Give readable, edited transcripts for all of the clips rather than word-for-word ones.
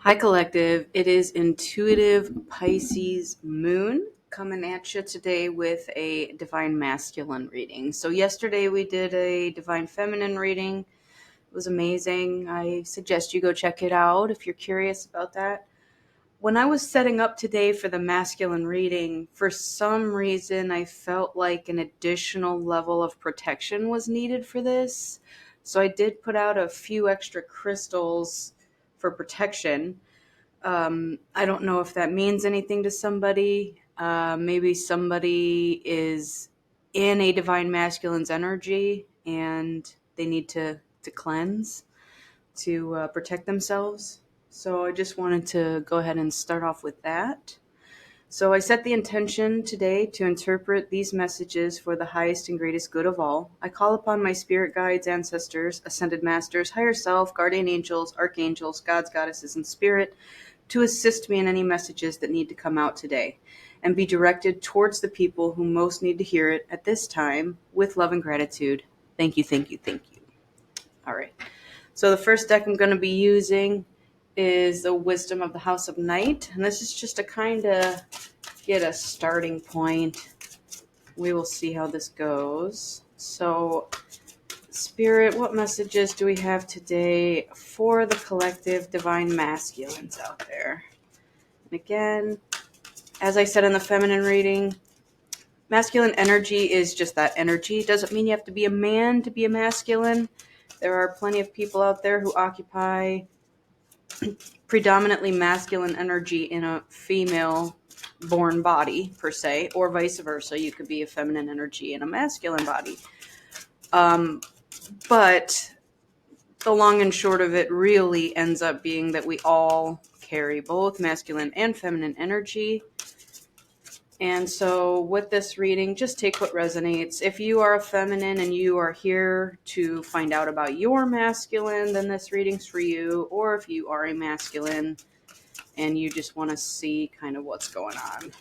Hi, Collective. It is Intuitive Pisces Moon coming at you today with a Divine Masculine reading. So, yesterday we did a Divine Feminine reading. It was amazing. I suggest you go check it out if you're curious about that. When I was setting up today for the masculine reading, for some reason I felt like an additional level of protection was needed for this. So, I did put out a few extra crystals for protection. I don't know if that means anything to somebody. Maybe somebody is in a divine masculine's energy and they need to cleanse to protect themselves. So I just wanted to go ahead and start off with that. So I set the intention today to interpret these messages for the highest and greatest good of all. I call upon my spirit guides, ancestors, ascended masters, higher self, guardian angels, archangels, gods, goddesses, and spirit to assist me in any messages that need to come out today and be directed towards the people who most need to hear it at this time with love and gratitude. Thank you, thank you, thank you. All right. So the first deck I'm going to be using is the Wisdom of the House of Night. And this is just to kind of get a starting point. We will see how this goes. So, Spirit, what messages do we have today for the collective divine masculines out there? And again, as I said in the feminine reading, masculine energy is just that energy. It doesn't mean you have to be a man to be a masculine. There are plenty of people out there who occupy predominantly masculine energy in a female born body, per se, or vice versa. You could be a feminine energy in a masculine body. But the long and short of it really ends up being that we all carry both masculine and feminine energy. And so with this reading, just take what resonates. If you are a feminine and you are here to find out about your masculine, then this reading's for you. Or if you are a masculine and you just want to see kind of what's going on.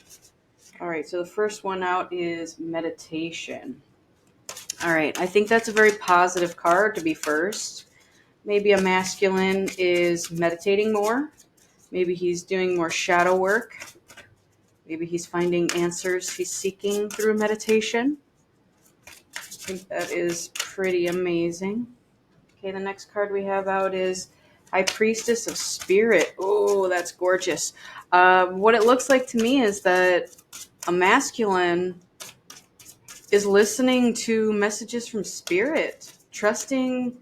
All right, so the first one out is meditation. All right, I think that's a very positive card to be first. Maybe a masculine is meditating more. Maybe he's doing more shadow work. Maybe he's finding answers he's seeking through meditation. I think that is pretty amazing. Okay, the next card we have out is High Priestess of Spirit. Oh, that's gorgeous. What it looks like to me is that a masculine is listening to messages from Spirit, trusting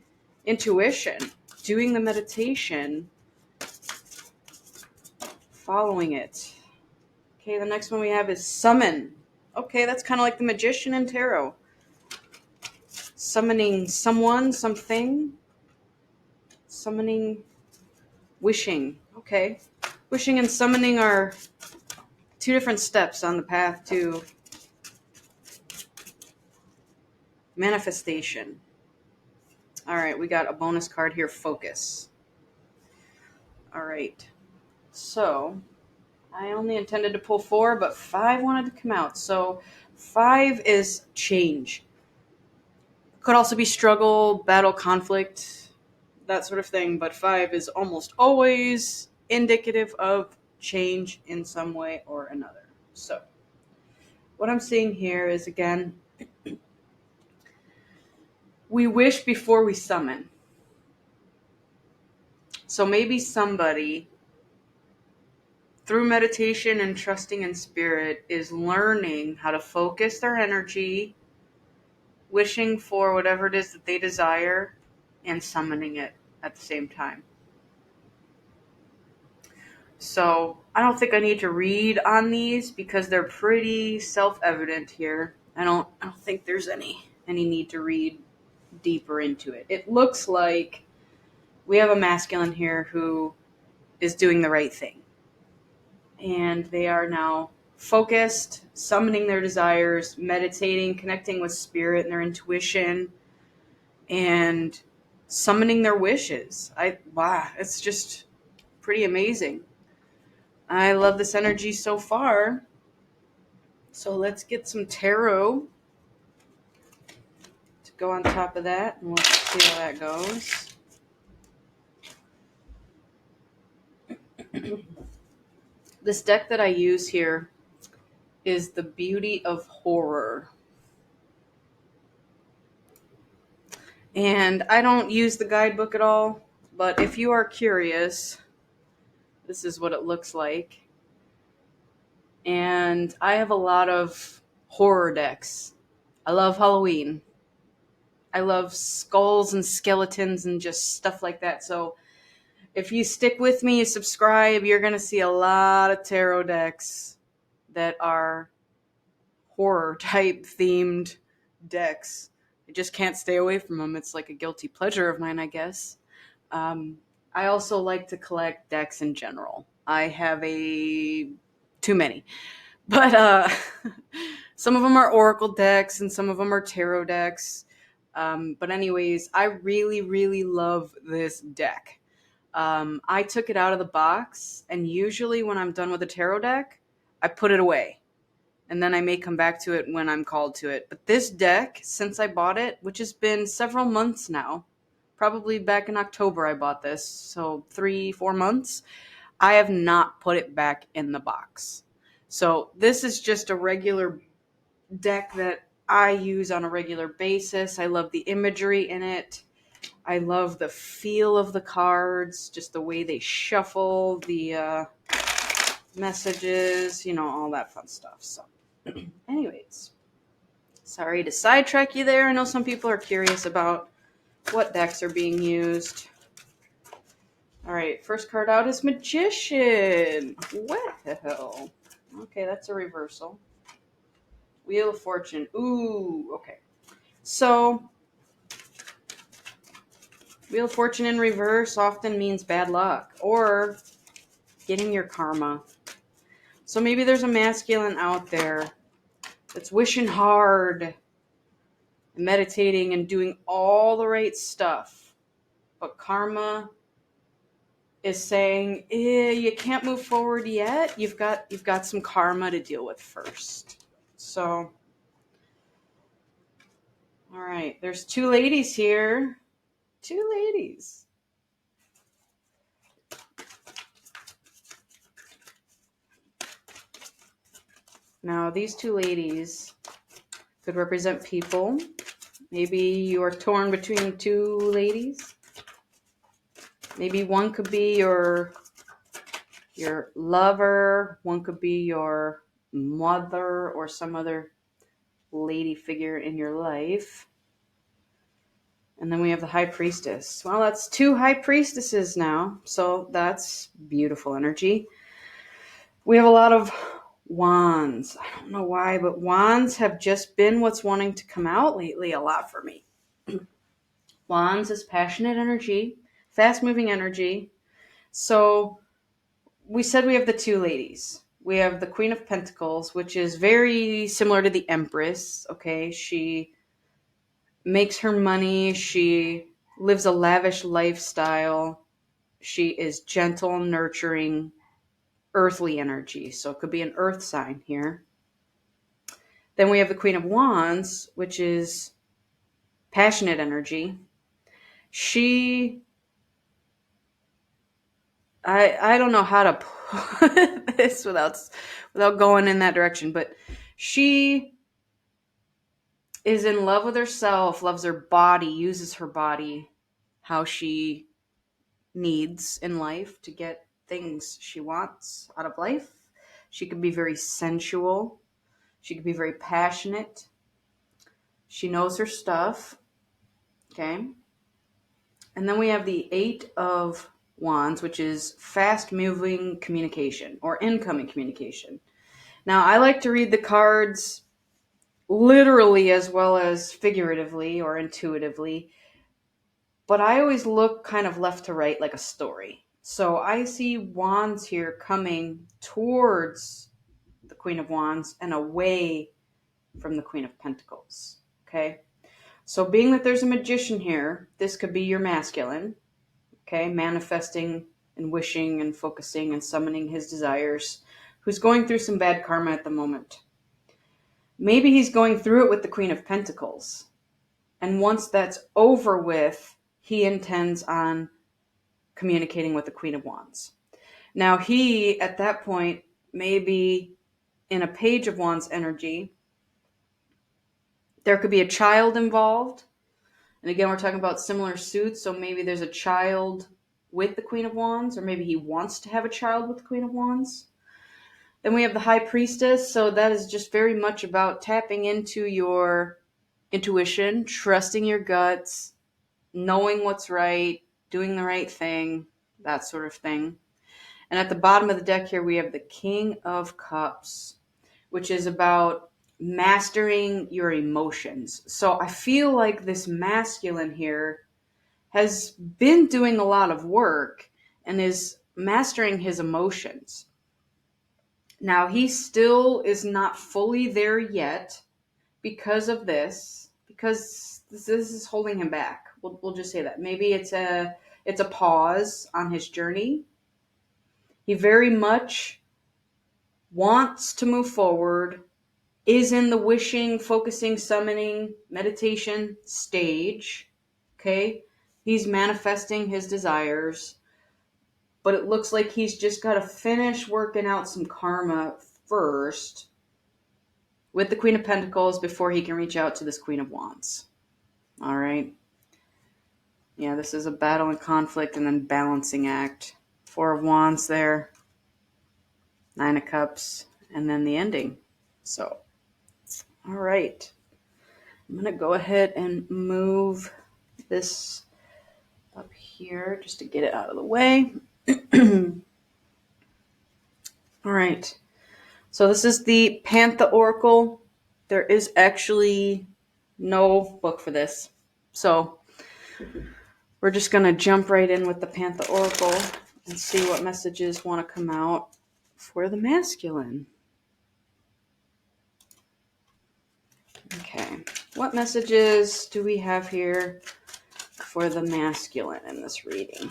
intuition, doing the meditation, following it. Okay, the next one we have is Summon. Okay, that's kind of like the Magician in Tarot. Summoning someone, something. Summoning, wishing. Okay. Wishing and summoning are two different steps on the path to manifestation. All right, we got a bonus card here, Focus. All right. So, I only intended to pull 4, but 5 wanted to come out. So, 5 is change. Could also be struggle, battle, conflict, that sort of thing. But 5 is almost always indicative of change in some way or another. So, what I'm seeing here is, again, we wish before we summon. So maybe somebody, through meditation and trusting in spirit, is learning how to focus their energy, wishing for whatever it is that they desire, and summoning it at the same time. So I don't think I need to read on these because they're pretty self-evident here. I don't think there's any need to read deeper into it. It looks like we have a masculine here who is doing the right thing. And they are now focused, summoning their desires, meditating, connecting with spirit and their intuition, and summoning their wishes. Wow, it's just pretty amazing. I love this energy so far. So let's get some tarot to go on top of that, and let's see how that goes. This deck that I use here is the Beauty of Horror. And I don't use the guidebook at all, but if you are curious, this is what it looks like. And I have a lot of horror decks. I love Halloween. I love skulls and skeletons and just stuff like that. So if you stick with me, you subscribe, you're going to see a lot of tarot decks that are horror type themed decks. I just can't stay away from them. It's like a guilty pleasure of mine, I guess. Um, I also like to collect decks in general. I have too many, but some of them are oracle decks and some of them are tarot decks. But anyways, I really, really love this deck. I took it out of the box, and usually when I'm done with a tarot deck, I put it away. And then I may come back to it when I'm called to it. But this deck, since I bought it, which has been several months now, probably back in October I bought this, so 3-4 months, I have not put it back in the box. So this is just a regular deck that I use on a regular basis. I love the imagery in it. I love the feel of the cards, just the way they shuffle, the messages, all that fun stuff. So, anyways, sorry to sidetrack you there. I know some people are curious about what decks are being used. All right, first card out is Magician. Well, okay, that's a reversal. Wheel of Fortune. Ooh, okay. So, Wheel of Fortune in reverse often means bad luck or getting your karma. So maybe there's a masculine out there that's wishing hard, meditating and doing all the right stuff, but karma is saying, you can't move forward yet. You've got some karma to deal with first. So, all right, there's two ladies here. Two ladies. Now, these two ladies could represent people. Maybe you are torn between two ladies. Maybe one could be your lover, one could be your mother or some other lady figure in your life. And then we have the High Priestess. Well, that's two High Priestesses now, so that's beautiful energy. We have a lot of Wands. I don't know why, but Wands have just been what's wanting to come out lately a lot for me. Wands is passionate energy, fast-moving energy. So we said we have the two ladies. We have the Queen of Pentacles, which is very similar to the Empress. Okay, she makes her money. She lives a lavish lifestyle. She is gentle, nurturing, earthly energy. So it could be an earth sign here. Then we have the Queen of Wands, which is passionate energy. I don't know how to put this without going in that direction, but she is in love with herself, loves her body, uses her body how she needs in life to get things she wants out of life. She could be very sensual. She could be very passionate. She knows her stuff. Okay. And then we have the Eight of Wands, which is fast-moving communication or incoming communication. Now, I like to read the cards literally as well as figuratively or intuitively, but I always look kind of left to right like a story. So I see Wands here coming towards the Queen of Wands and away from the Queen of Pentacles. Okay? So being that there's a magician here, this could be your masculine, okay, manifesting and wishing and focusing and summoning his desires, who's going through some bad karma at the moment. Maybe he's going through it with the Queen of Pentacles. And once that's over with, he intends on communicating with the Queen of Wands. Now, he, at that point, may be in a Page of Wands energy. There could be a child involved. And again, we're talking about similar suits, so maybe there's a child with the Queen of Wands, or maybe he wants to have a child with the Queen of Wands. Then we have the High Priestess, so that is just very much about tapping into your intuition, trusting your guts, knowing what's right, doing the right thing, that sort of thing. And at the bottom of the deck here, we have the King of Cups, which is about mastering your emotions. So I feel like this masculine here has been doing a lot of work and is mastering his emotions. Now, he still is not fully there yet because of this, because this is holding him back. We'll just say that. Maybe it's a pause on his journey. He very much wants to move forward, is in the wishing, focusing, summoning, meditation stage. Okay? He's manifesting his desires, but it looks like he's just got to finish working out some karma first with the Queen of Pentacles before he can reach out to this Queen of Wands. All right? Yeah, this is a battle and conflict and then balancing act. Four of Wands there, Nine of Cups, and then the ending. So, all right. I'm going to go ahead and move this up here just to get it out of the way. All right. So this is the Pantha Oracle. There is actually no book for this. So we're just going to jump right in with the Pantha Oracle and see what messages want to come out for the masculine. Okay. What messages do we have here for the masculine in this reading?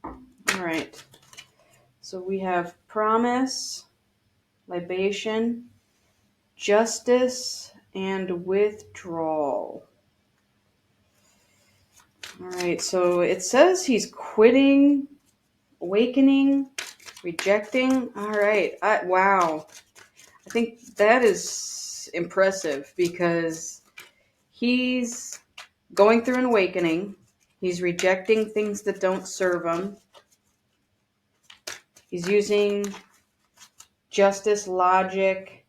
All right. So we have promise, libation, justice, and withdrawal. All right. So it says he's quitting, awakening, rejecting. All right. Wow. I think that is impressive because he's going through an awakening. He's rejecting things that don't serve him. He's using justice, logic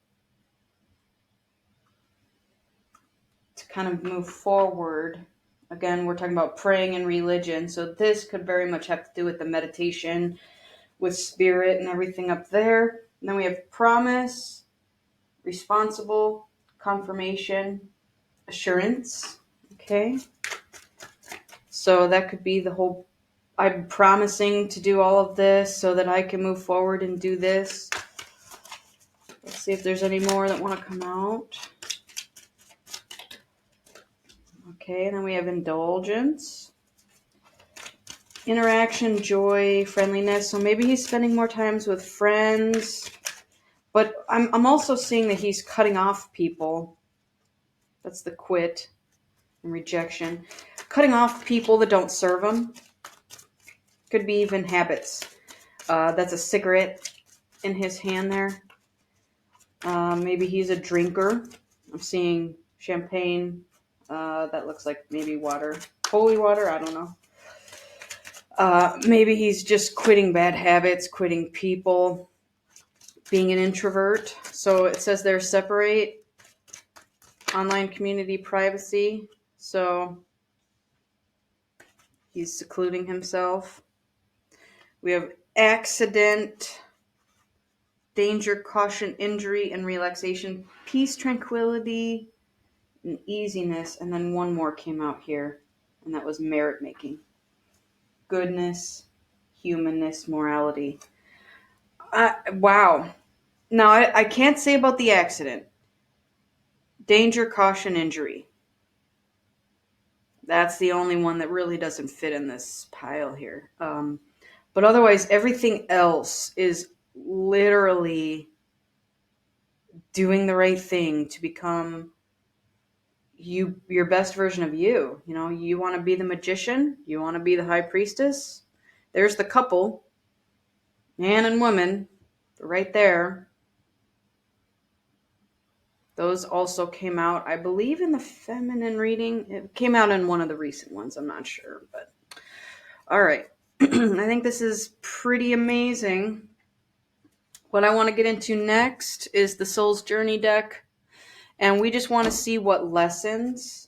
to kind of move forward. Again, we're talking about praying and religion. So this could very much have to do with the meditation, with spirit and everything up there. And then we have promise, responsible, confirmation, assurance. Okay. So that could be the whole, I'm promising to do all of this so that I can move forward and do this. Let's see if there's any more that want to come out. Okay, and then we have indulgence, interaction, joy, friendliness. So maybe he's spending more times with friends, but I'm also seeing that he's cutting off people. That's the quit and rejection. Cutting off people that don't serve him. Could be even habits. That's a cigarette in his hand there. Maybe he's a drinker. I'm seeing champagne. That looks like maybe water. Holy water, I don't know. Maybe he's just quitting bad habits, quitting people, being an introvert. So it says there, separate, online community privacy. So he's secluding himself. We have accident, danger, caution, injury, and relaxation, peace, tranquility, and easiness. And then one more came out here, and that was merit making. Goodness, humanness, morality. Wow. Now, I can't say about the accident. Danger, caution, injury. That's the only one that really doesn't fit in this pile here. But otherwise, everything else is literally doing the right thing to become your best version of you. You know, you want to be the magician, you want to be the high priestess. There's the couple, man and woman, right there. Those also came out, I believe, in the feminine reading. It came out in one of the recent ones. I'm not sure, but all right. I think this is pretty amazing. What I want to get into next is the Soul's Journey deck, and we just want to see what lessons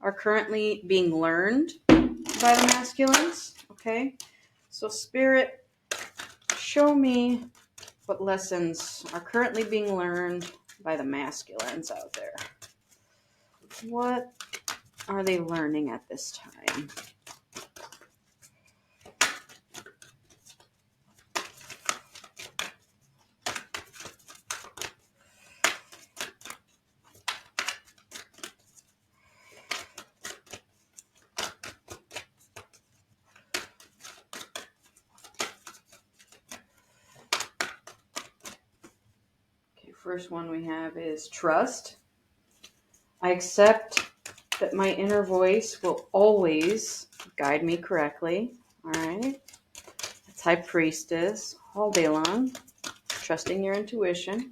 are currently being learned by the masculines. Okay, so Spirit, show me what lessons are currently being learned by the masculines out there. What are they learning at this time? Okay, first one we have is trust. I accept that my inner voice will always guide me correctly. All right. That's High Priestess all day long. Trusting your intuition.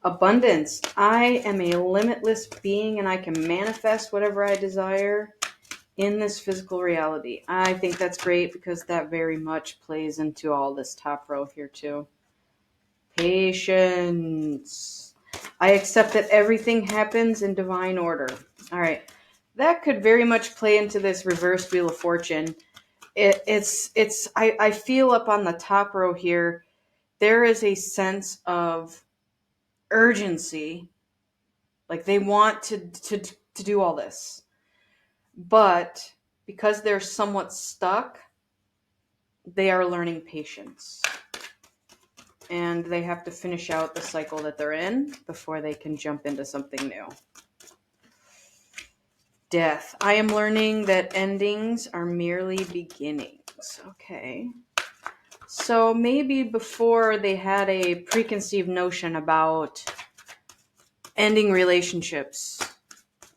Abundance. I am a limitless being and I can manifest whatever I desire in this physical reality. I think that's great because that very much plays into all this top row here too. Patience. I accept that everything happens in divine order. All right. That could very much play into this reverse Wheel of Fortune. I feel up on the top row here, there is a sense of urgency. Like they want to do all this. But because they're somewhat stuck, they are learning patience. And they have to finish out the cycle that they're in before they can jump into something new. Death. I am learning that endings are merely beginnings. Okay. So maybe before they had a preconceived notion about ending relationships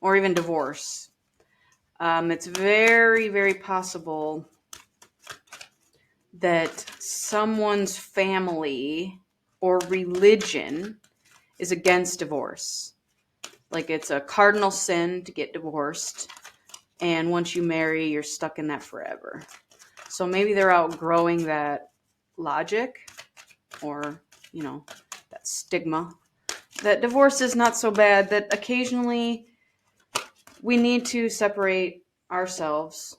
or even divorce. It's very, very possible that someone's family or religion is against divorce. Like it's a cardinal sin to get divorced. And once you marry, you're stuck in that forever. So maybe they're outgrowing that logic or, that stigma. That divorce is not so bad, that occasionally we need to separate ourselves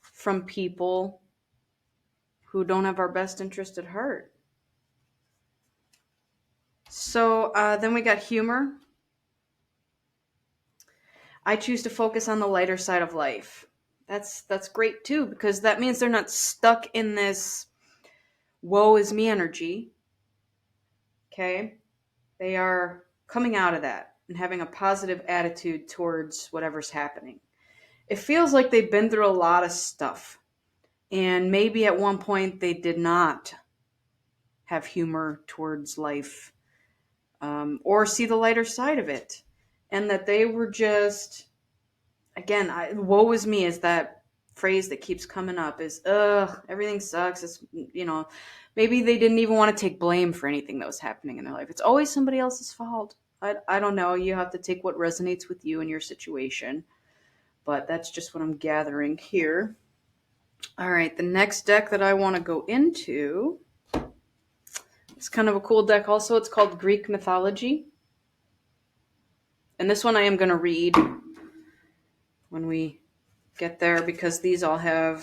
from people who don't have our best interest at heart. So then we got humor. I choose to focus on the lighter side of life. That's great too, because that means they're not stuck in this woe is me energy. Okay? They are coming out of that and having a positive attitude towards whatever's happening. It feels like they've been through a lot of stuff. And maybe at one point they did not have humor towards life or see the lighter side of it. And that they were just, again, woe is me is that phrase that keeps coming up is, everything sucks. It's, maybe they didn't even want to take blame for anything that was happening in their life. It's always somebody else's fault. I don't know. You have to take what resonates with you and your situation. But that's just what I'm gathering here. All right, the next deck that I want to go into, it's kind of a cool deck also. It's called Greek Mythology. And this one I am going to read when we get there because these all have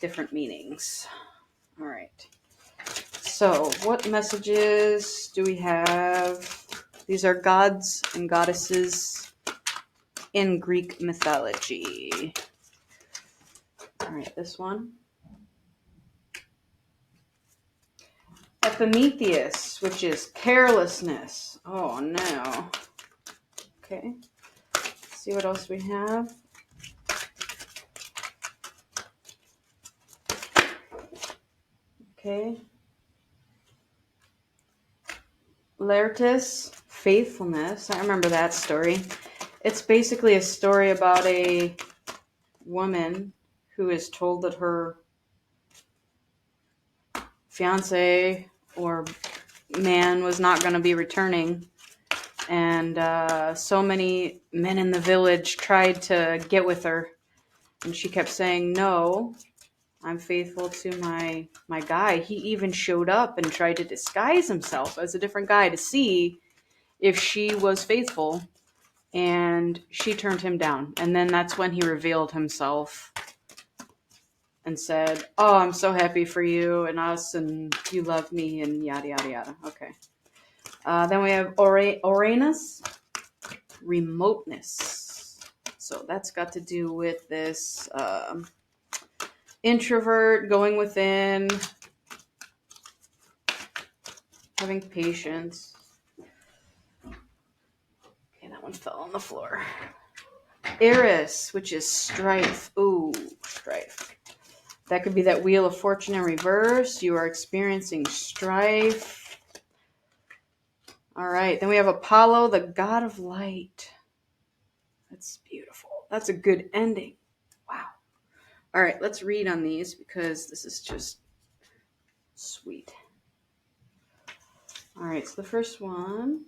different meanings. All right. So what messages do we have? These are gods and goddesses in Greek mythology. All right, this one. Epimetheus, which is carelessness. Oh, no. Okay. Let's see what else we have. Okay. Laertes, Faithfulness. I remember that story. It's basically a story about a woman who is told that her fiance or man was not going to be returning. And so many men in the village tried to get with her. And she kept saying, no, I'm faithful to my guy. He even showed up and tried to disguise himself as a different guy to see if she was faithful. And she turned him down. And then that's when he revealed himself and said, oh, I'm so happy for you and us and you love me and yada, yada, yada. Okay. Then we have Uranus, remoteness. So that's got to do with this introvert going within, having patience. Okay, that one fell on the floor. Eris, which is strife. Ooh, strife. That could be that Wheel of Fortune in reverse. You are experiencing strife. All right. Then we have Apollo, the god of light. That's beautiful. That's a good ending. Wow. All right. Let's read on these because this is just sweet. All right. So the first one.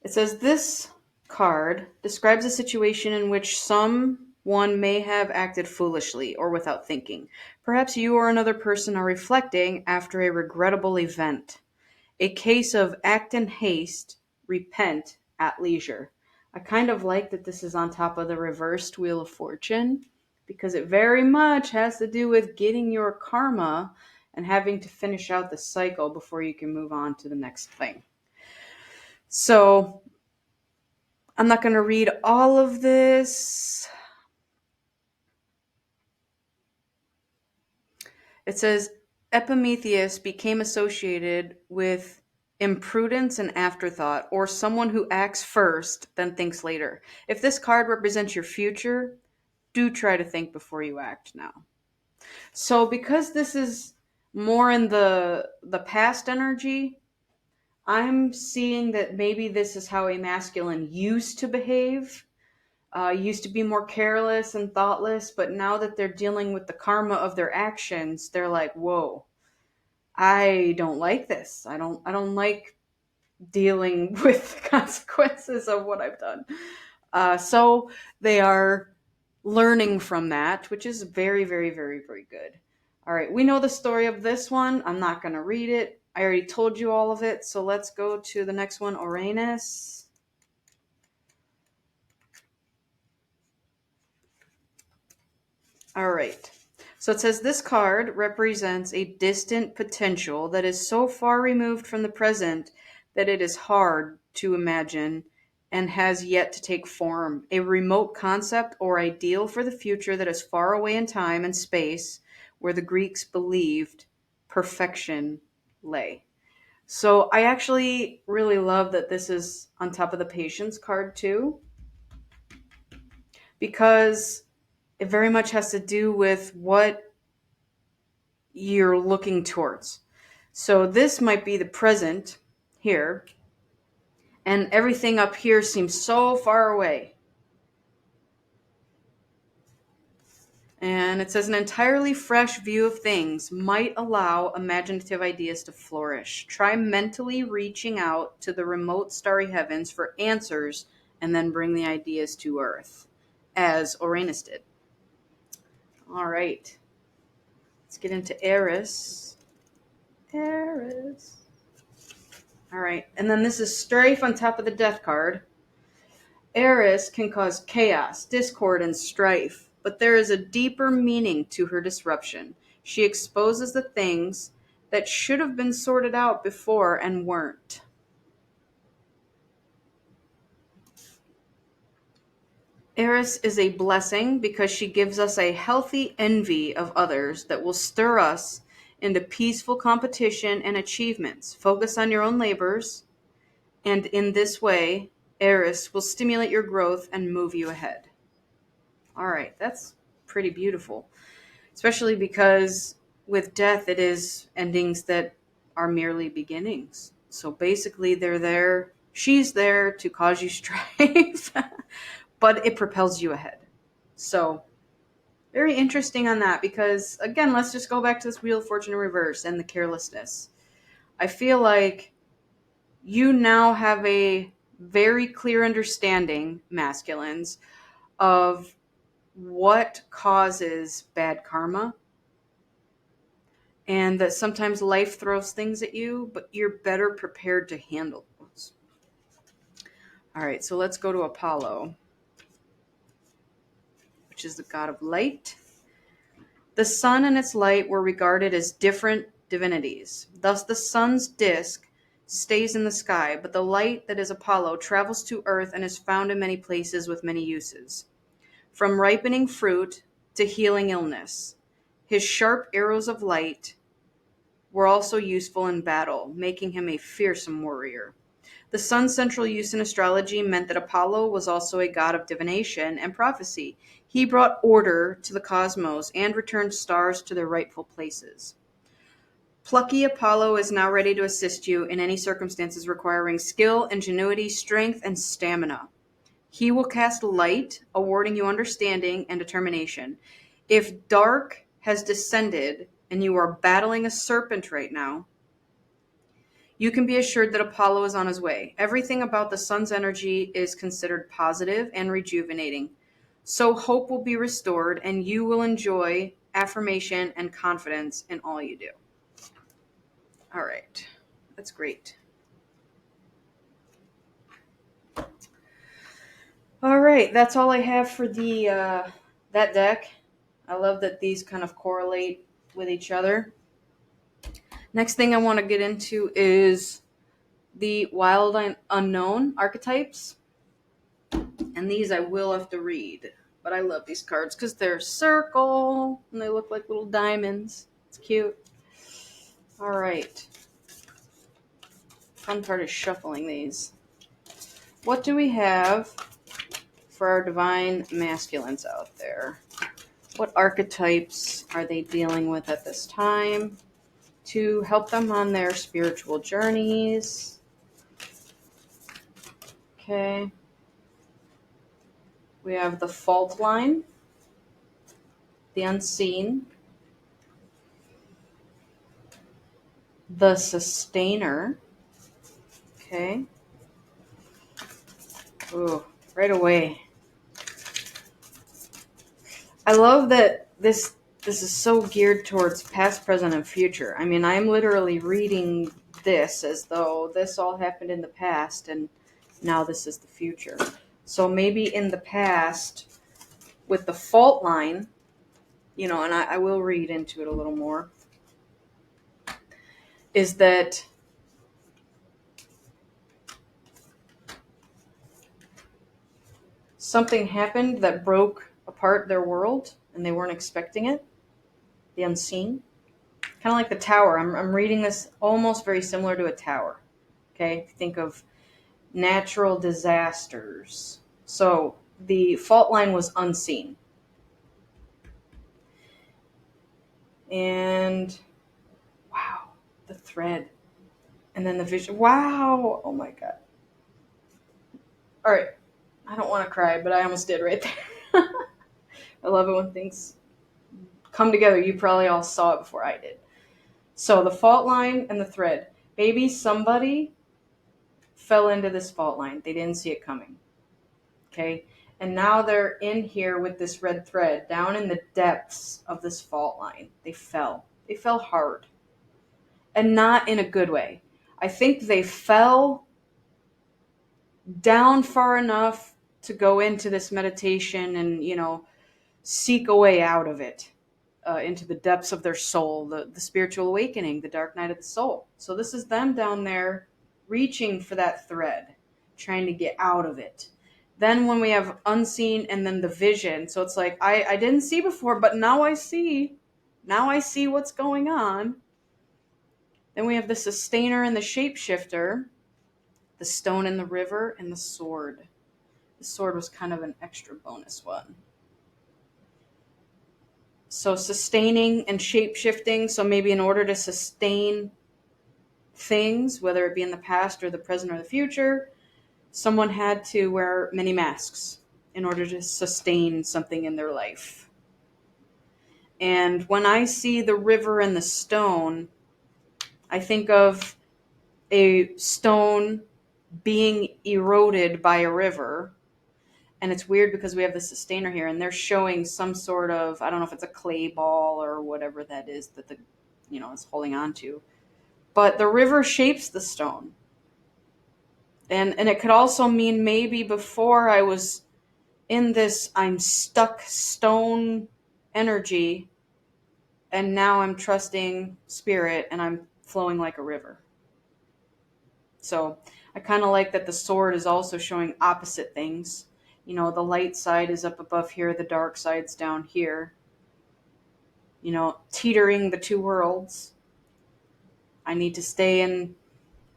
It says this card describes a situation in which someone may have acted foolishly or without thinking. Perhaps you or another person are reflecting after a regrettable event. A case of act in haste, repent at leisure. I kind of like that this is on top of the reversed Wheel of Fortune because it very much has to do with getting your karma and having to finish out the cycle before you can move on to the next thing. So I'm not going to read all of this. It says Epimetheus became associated with imprudence and afterthought, or someone who acts first, then thinks later. If this card represents your future, do try to think before you act now. So because this is more in the past energy, I'm seeing that maybe this is how a masculine used to behave. Used to be more careless and thoughtless, but now that they're dealing with the karma of their actions, they're like, whoa, I don't like this. I don't like dealing with the consequences of what I've done. So they are learning from that, which is very, very, very, very good. All right, we know the story of this one. I'm not going to read it. I already told you all of it. So let's go to the next one, Uranus. All right. So it says this card represents a distant potential that is so far removed from the present that it is hard to imagine and has yet to take form. A remote concept or ideal for the future that is far away in time and space where the Greeks believed perfection lay. So I actually really love that this is on top of the patience card too, because it very much has to do with what you're looking towards. So this might be the present here, and everything up here seems so far away. And it says an entirely fresh view of things might allow imaginative ideas to flourish. Try mentally reaching out to the remote starry heavens for answers and then bring the ideas to earth, as Uranus did. All right. Let's get into Eris. Eris. All right. And then this is Strafe on top of the Death card. Eris can cause chaos, discord, and strife, but there is a deeper meaning to her disruption. She exposes the things that should have been sorted out before and weren't. Eris is a blessing because she gives us a healthy envy of others that will stir us into peaceful competition and achievements. Focus on your own labors, and in this way, Eris will stimulate your growth and move you ahead. All right, that's pretty beautiful, especially because with death, it is endings that are merely beginnings. So basically, they're there. She's there to cause you strife, but it propels you ahead. So very interesting on that because, again, let's just go back to this Wheel of Fortune in reverse and the carelessness. I feel like you now have a very clear understanding, masculines, of what causes bad karma, and that sometimes life throws things at you, but you're better prepared to handle those. All right, so let's go to Apollo, which is the god of light. The sun and its light were regarded as different divinities. Thus, the sun's disk stays in the sky, but the light that is Apollo travels to earth and is found in many places with many uses. From ripening fruit to healing illness, his sharp arrows of light were also useful in battle, making him a fearsome warrior. The sun's central use in astrology meant that Apollo was also a god of divination and prophecy. He brought order to the cosmos and returned stars to their rightful places. Plucky Apollo is now ready to assist you in any circumstances requiring skill, ingenuity, strength, and stamina. He will cast light, awarding you understanding and determination. If dark has descended and you are battling a serpent right now, you can be assured that Apollo is on his way. Everything about the sun's energy is considered positive and rejuvenating. So hope will be restored and you will enjoy affirmation and confidence in all you do. All right. That's great. All right. That's all I have for the that deck. I love that these kind of correlate with each other. Next thing I want to get into is the wild and unknown archetypes. And these I will have to read. But I love these cards because they're circle and they look like little diamonds. It's cute. All right. Fun part is shuffling these. What do we have for our divine masculines out there? What archetypes are they dealing with at this time to help them on their spiritual journeys? Okay. We have the fault line, the unseen, the sustainer. Okay. Ooh, right away. I love that this is so geared towards past, present, and future. I mean, I'm literally reading this as though this all happened in the past and now this is the future. So maybe in the past, with the fault line, and I will read into it a little more, is that something happened that broke apart their world and they weren't expecting it. The unseen. Kind of like the tower. I'm reading this almost very similar to a tower. Okay? If you think of natural disasters. So the fault line was unseen. And wow, the thread. And then the vision. Wow. Oh my God. All right. I don't want to cry, but I almost did right there. I love it when things come together. You probably all saw it before I did. So the fault line and the thread. Maybe somebody fell into this fault line. They didn't see it coming. Okay? And now they're in here with this red thread down in the depths of this fault line. They fell. They fell hard. And not in a good way. I think they fell down far enough to go into this meditation and, seek a way out of it. Into the depths of their soul, the spiritual awakening, the dark night of the soul. So this is them down there reaching for that thread, trying to get out of it. Then when we have unseen and then the vision, so it's like, I didn't see before, but now I see. Now I see what's going on. Then we have the sustainer and the shapeshifter, the stone in the river, and the sword. The sword was kind of an extra bonus one. So sustaining and shape-shifting. So maybe in order to sustain things, whether it be in the past or the present or the future, someone had to wear many masks in order to sustain something in their life. And when I see the river and the stone, I think of a stone being eroded by a river. And it's weird because we have the sustainer here and they're showing some sort of, I don't know if it's a clay ball or whatever that is that the, is holding on to. But the river shapes the stone. And it could also mean maybe before I was in this I'm stuck stone energy, and now I'm trusting spirit and I'm flowing like a river. So I kind of like that the sword is also showing opposite things. The light side is up above here, the dark side's down here. Teetering the two worlds. I need to stay in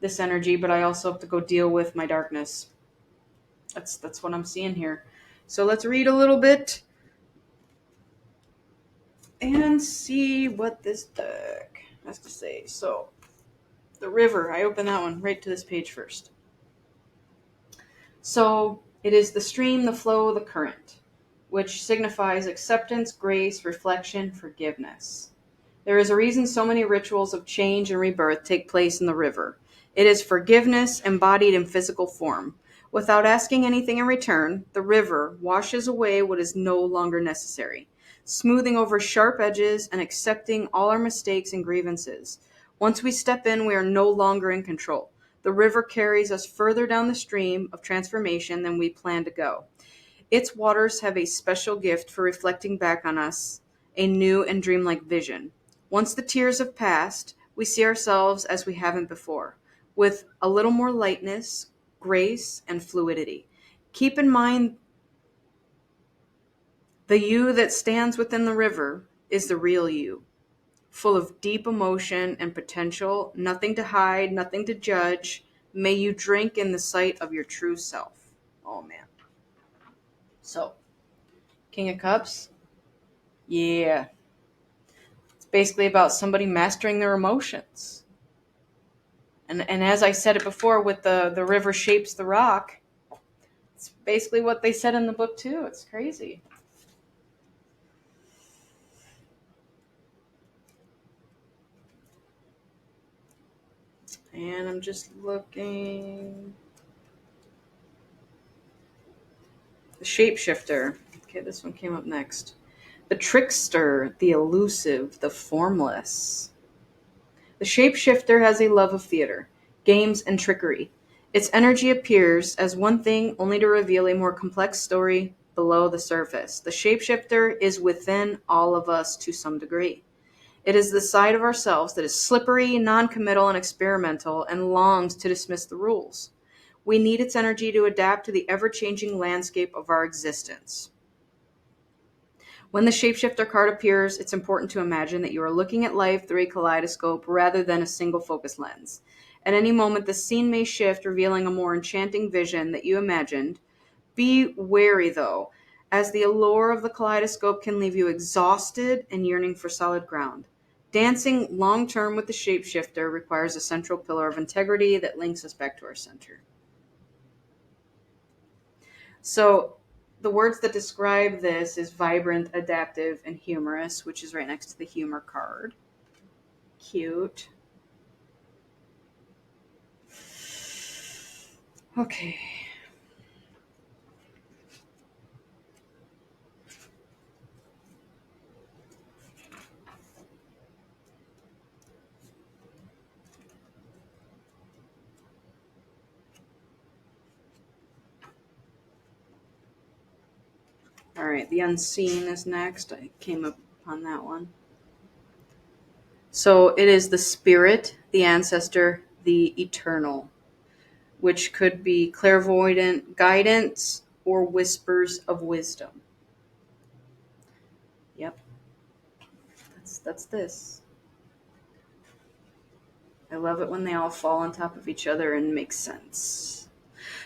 this energy, but I also have to go deal with my darkness. That's what I'm seeing here. So let's read a little bit and see what this deck has to say. So, the river, I open that one right to this page first. So, it is the stream, the flow, the current, which signifies acceptance, grace, reflection, forgiveness. There is a reason so many rituals of change and rebirth take place in the river. It is forgiveness embodied in physical form. Without asking anything in return, the river washes away what is no longer necessary, smoothing over sharp edges and accepting all our mistakes and grievances. Once we step in, we are no longer in control. The river carries us further down the stream of transformation than we plan to go. Its waters have a special gift for reflecting back on us a new and dreamlike vision. Once the tears have passed, we see ourselves as we haven't before, with a little more lightness, grace, and fluidity. Keep in mind, the you that stands within the river is the real you, full of deep emotion and potential, nothing to hide, nothing to judge. May you drink in the sight of your true self. Oh, man. So, King of Cups. Yeah. It's basically about somebody mastering their emotions. And as I said it before with the river shapes the rock, it's basically what they said in the book too. It's crazy. And I'm just looking. The shapeshifter. Okay, this one came up next. The trickster, the elusive, the formless. The shapeshifter has a love of theater, games, and trickery. Its energy appears as one thing only to reveal a more complex story below the surface. The shapeshifter is within all of us to some degree. It is the side of ourselves that is slippery, non-committal, and experimental, and longs to dismiss the rules. We need its energy to adapt to the ever-changing landscape of our existence. When the shapeshifter card appears, it's important to imagine that you are looking at life through a kaleidoscope rather than a single focus lens. At any moment, the scene may shift, revealing a more enchanting vision that you imagined. Be wary, though, as the allure of the kaleidoscope can leave you exhausted and yearning for solid ground. Dancing long-term with the shapeshifter requires a central pillar of integrity that links us back to our center. So the words that describe this is vibrant, adaptive, and humorous, which is right next to the humor card. Cute. Okay. All right, the unseen is next. I came up on that one. So it is the spirit, the ancestor, the eternal, which could be clairvoyant guidance or whispers of wisdom. Yep, that's this. I love it when they all fall on top of each other and make sense.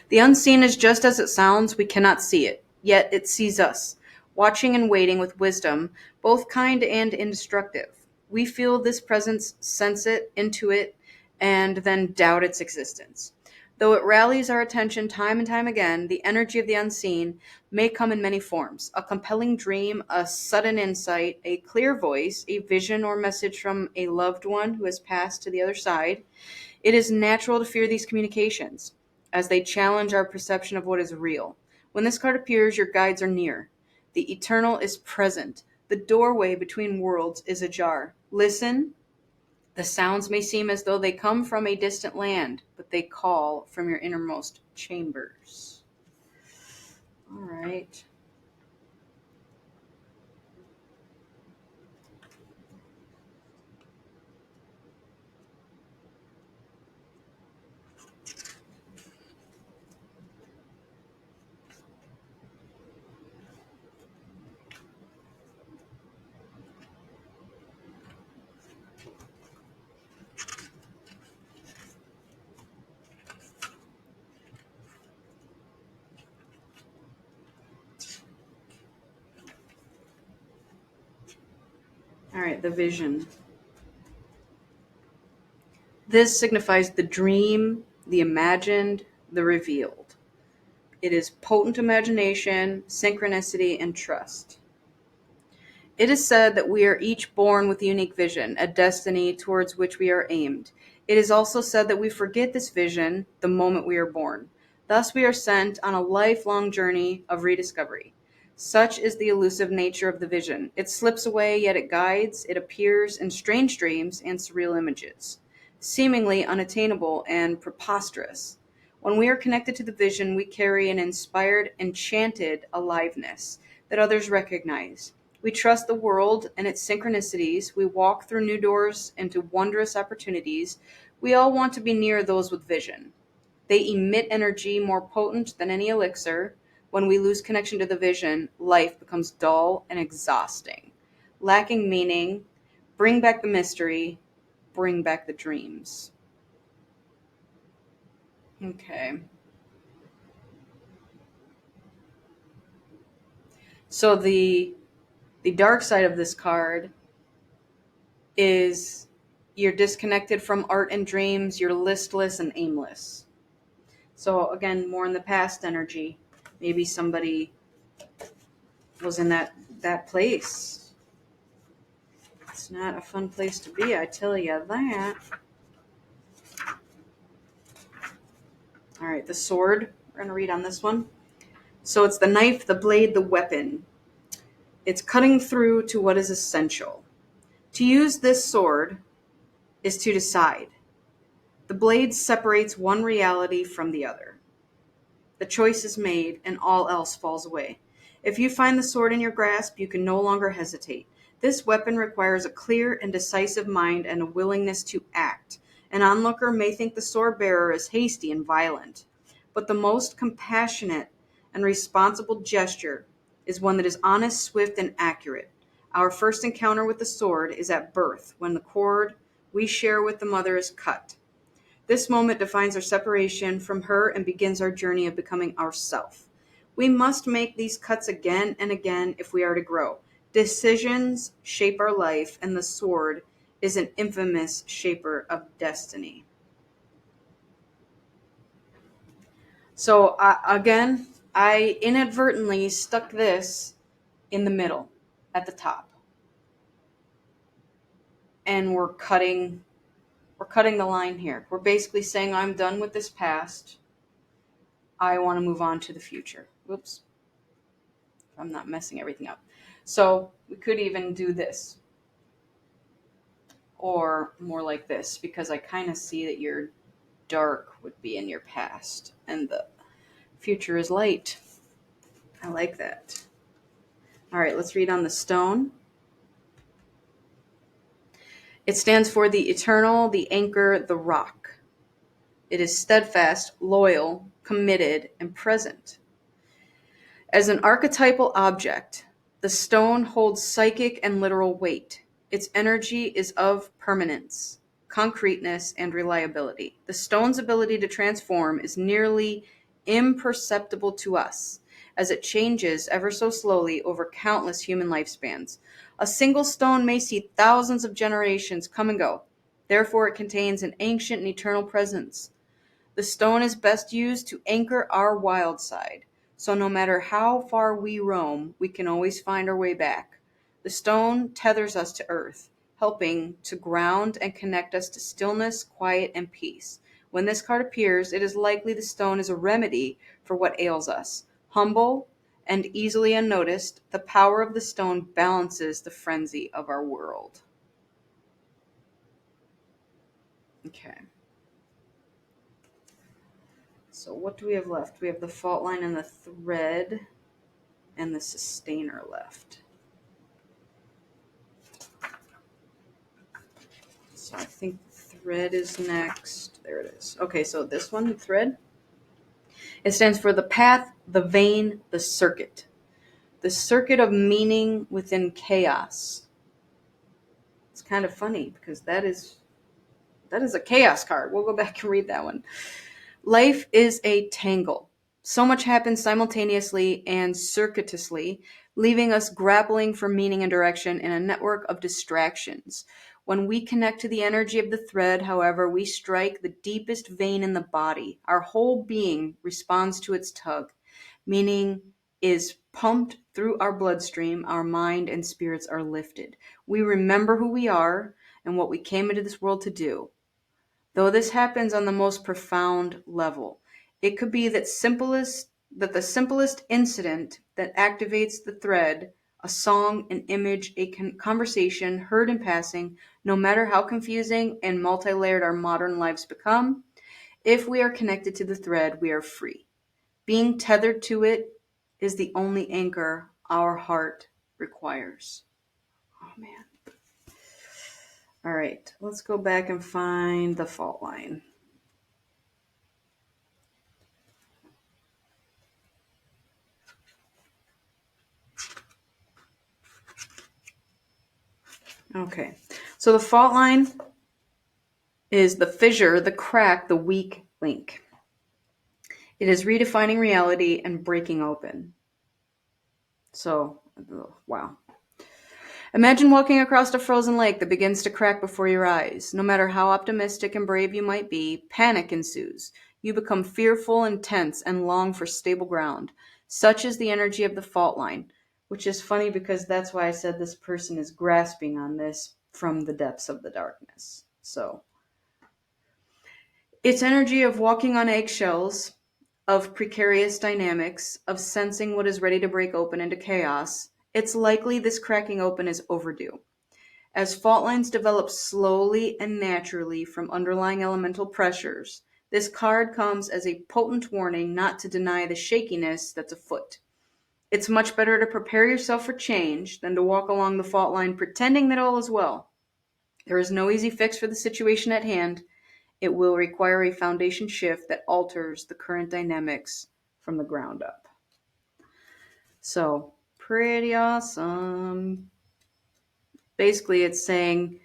The unseen is just as it sounds. We cannot see it, yet it sees us, watching and waiting with wisdom, both kind and indestructive. We feel this presence, sense it, intuit, and then doubt its existence. Though it rallies our attention time and time again, the energy of the unseen may come in many forms: a compelling dream, a sudden insight, a clear voice, a vision or message from a loved one who has passed to the other side. It is natural to fear these communications, as they challenge our perception of what is real. When this card appears, your guides are near. The eternal is present. The doorway between worlds is ajar. Listen. The sounds may seem as though they come from a distant land, but they call from your innermost chambers. All right. All right, the vision. This signifies the dream, the imagined, the revealed. It is potent imagination, synchronicity, and trust. It is said that we are each born with a unique vision, a destiny towards which we are aimed. It is also said that we forget this vision the moment we are born. Thus, we are sent on a lifelong journey of rediscovery. Such is the elusive nature of the vision. It slips away, yet it guides. It appears in strange dreams and surreal images, seemingly unattainable and preposterous. When we are connected to the vision, we carry an inspired, enchanted aliveness that others recognize. We trust the world and its synchronicities. We walk through new doors into wondrous opportunities. We all want to be near those with vision. They emit energy more potent than any elixir. When we lose connection to the vision, life becomes dull and exhausting. Lacking meaning, bring back the mystery, bring back the dreams. Okay. So the dark side of this card is you're disconnected from art and dreams, you're listless and aimless. So again, more in the past energy. Maybe somebody was in that place. It's not a fun place to be, I tell you that. All right, the sword. We're going to read on this one. So it's the knife, the blade, the weapon. It's cutting through to what is essential. To use this sword is to decide. The blade separates one reality from the other. The choice is made, and all else falls away. If you find the sword in your grasp, you can no longer hesitate. This weapon requires a clear and decisive mind and a willingness to act. An onlooker may think the sword bearer is hasty and violent, but the most compassionate and responsible gesture is one that is honest, swift, and accurate. Our first encounter with the sword is at birth, when the cord we share with the mother is cut. This moment defines our separation from her and begins our journey of becoming ourself. We must make these cuts again and again if we are to grow. Decisions shape our life, and the sword is an infamous shaper of destiny. So, again, I inadvertently stuck this in the middle at the top. And we're cutting the line here. We're basically saying I'm done with this past. I want to move on to the future. Whoops. I'm not messing everything up. So we could even do this. Or more like this, because I kind of see that your dark would be in your past and the future is light. I like that. All right, let's read on the stone. It stands for the eternal, the anchor, the rock. It is steadfast, loyal, committed, and present. As an archetypal object, the stone holds psychic and literal weight. Its energy is of permanence, concreteness, and reliability. The stone's ability to transform is nearly imperceptible to us, as it changes ever so slowly over countless human lifespans. A single stone may see thousands of generations come and go, Therefore, it contains an ancient and eternal presence. The stone is best used to anchor our wild side, so no matter how far we roam, we can always find our way back. The stone tethers us to earth, helping to ground and connect us to stillness, quiet, and peace. When this card appears, it is likely the stone is a remedy for what ails us. Humble and easily unnoticed, the power of the stone balances the frenzy of our world. Okay. So what do we have left? We have the fault line and the thread and the sustainer left. So I think thread is next. There it is. Okay, so this one, thread, it stands for the path, the vein, the circuit. The circuit of meaning within chaos. It's kind of funny because that is a chaos card. We'll go back and read that one. Life is a tangle. So much happens simultaneously and circuitously, leaving us grappling for meaning and direction in a network of distractions. When we connect to the energy of the thread, however, we strike the deepest vein in the body. Our whole being responds to its tug. Meaning is pumped through our bloodstream, our mind and spirits are lifted. We remember who we are and what we came into this world to do. Though this happens on the most profound level, it could be that the simplest incident that activates the thread, a song, an image, a conversation heard in passing, no matter how confusing and multi-layered our modern lives become, if we are connected to the thread, we are free. Being tethered to it is the only anchor our heart requires. Oh man. All right, let's go back and find the fault line. Okay, so the fault line is the fissure, the crack, the weak link. It is redefining reality and breaking open. So, wow. Imagine walking across a frozen lake that begins to crack before your eyes. No matter how optimistic and brave you might be, panic ensues. You become fearful and tense and long for stable ground. Such is the energy of the fault line, which is funny because that's why I said this person is grasping on this from the depths of the darkness. So, its energy of walking on eggshells, of precarious dynamics, of sensing what is ready to break open into chaos, it's likely this cracking open is overdue. As fault lines develop slowly and naturally from underlying elemental pressures, this card comes as a potent warning not to deny the shakiness that's afoot. It's much better to prepare yourself for change than to walk along the fault line pretending that all is well. There is no easy fix for the situation at hand. It will require a foundation shift that alters the current dynamics from the ground up. So, pretty awesome. Basically, it's saying,